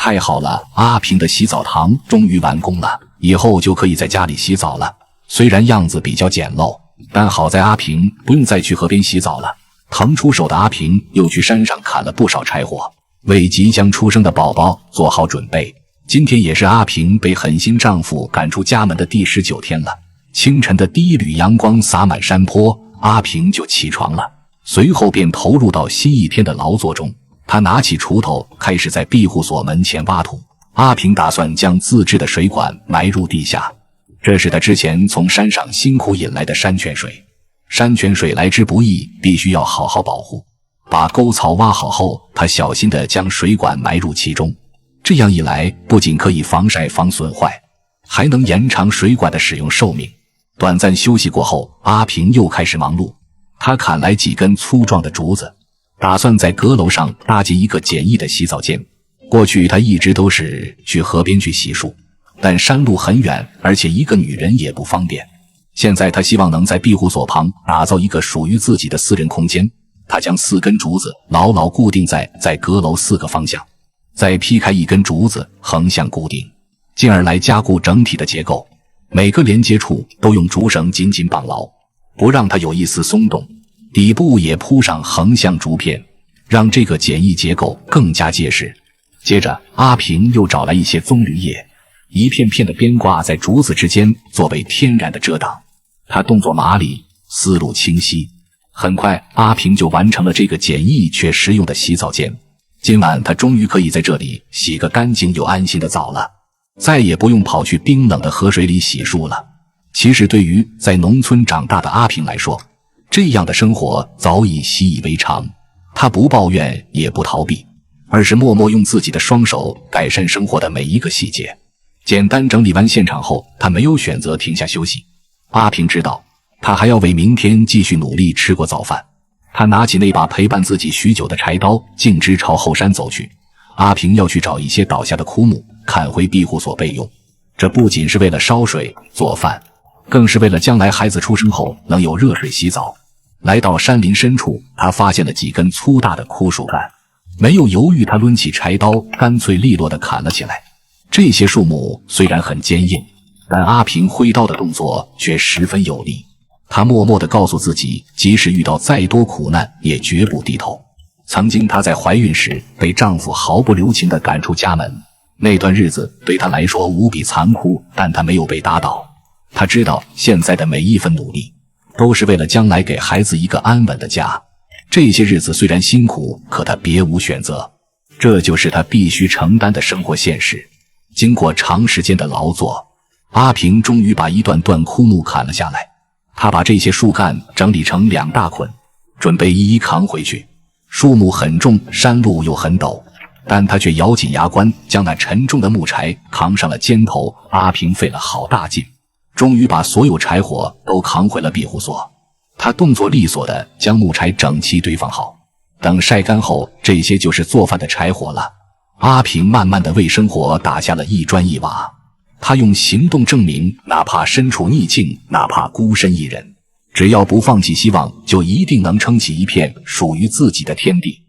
太好了，阿平的洗澡堂终于完工了，以后就可以在家裡洗澡了。虽然樣子比較簡陋，但好在阿平不用再去河邊洗澡了。騰出手的阿平又去山上砍了不少柴火，為即將出生的寶寶做好準備。今天也是阿平被狠心丈夫趕出家門的第19天了。清晨的第一縷陽光灑滿山坡，阿平就起床了，隨後便投入到新一天的勞作中。他拿起鋤頭，開始在庇護所門前挖土。阿平打算將自制的水管埋入地下，這是他之前從山上辛苦引來的山泉水。山泉水來之不易，必須要好好保護。把溝槽挖好後，他小心地將水管埋入其中。這樣一來，不僅可以防曬防損壞，還能延長水管的使用壽命。短暫休息過後，阿平又開始忙碌。他砍來幾根粗壯的竹子，打算在閣樓上搭建一個簡易的洗澡間。過去他一直都是去河邊去洗漱，但山路很遠，而且一個女人也不方便。現在他希望能在庇護所旁打造一個屬於自己的私人空間。他將4根竹子牢牢固定在閣樓4個方向，再劈開1根竹子橫向固定，進而來加固整體的結構。每個連接處都用竹繩緊緊綁牢，不讓它有一絲鬆動。底部也鋪上橫向竹片，讓這個簡易結構更加結實。接着阿平又找來一些棕櫚葉，一片片的邊掛在竹子之間，作為天然的遮擋。他動作麻利，思路清晰，很快阿平就完成了這個簡易卻實用的洗澡間。今晚他終於可以在這裡洗個乾淨又安心的澡了，再也不用跑去冰冷的河水裡洗漱了。其實對於在農村長大的阿平來說，這樣的生活早已習以為常。他不抱怨也不逃避，而是默默用自己的雙手改善生活的每一個細節。簡單整理完現場後，他沒有選擇停下休息。阿平知道他還要為明天繼續努力吃過早飯。他拿起那把陪伴自己許久的柴刀，徑直朝後山走去。阿平要去找一些倒下的枯木，砍回庇護所備用。這不僅是為了燒水做飯，更是為了將來孩子出生後能有熱水洗澡。來到山林深處，他發現了幾根粗大的枯樹幹，沒有猶豫，他掄起柴刀，乾脆利落地砍了起來。這些樹木雖然很堅硬，但阿平揮刀的動作卻十分有力。他默默地告訴自己，即使遇到再多苦難，也絕不低頭。曾經她在懷孕時被丈夫毫不留情地趕出家門，那段日子對她來說無比殘酷，但她沒有被打倒。她知道現在的每一分努力都是為了將來給孩子一個安穩的家。這些日子雖然辛苦，可她別無選擇，這就是她必須承擔的生活現實。經過長時間的勞作，阿平終於把一段段枯木砍了下來。他把這些樹幹整理成2大捆，準備一一扛回去。樹木很重，山路又很陡，但他卻咬緊牙關，將那沉重的木柴扛上了肩頭。阿平費了好大勁，終於把所有柴火都扛回了庇護所。他動作利索地將木柴整齊堆放好，等曬乾後，這些就是做飯的柴火了。阿平慢慢地為生活打下了一磚一瓦。他用行動證明，哪怕身處逆境，哪怕孤身一人，只要不放棄希望，就一定能撐起一片屬於自己的天地。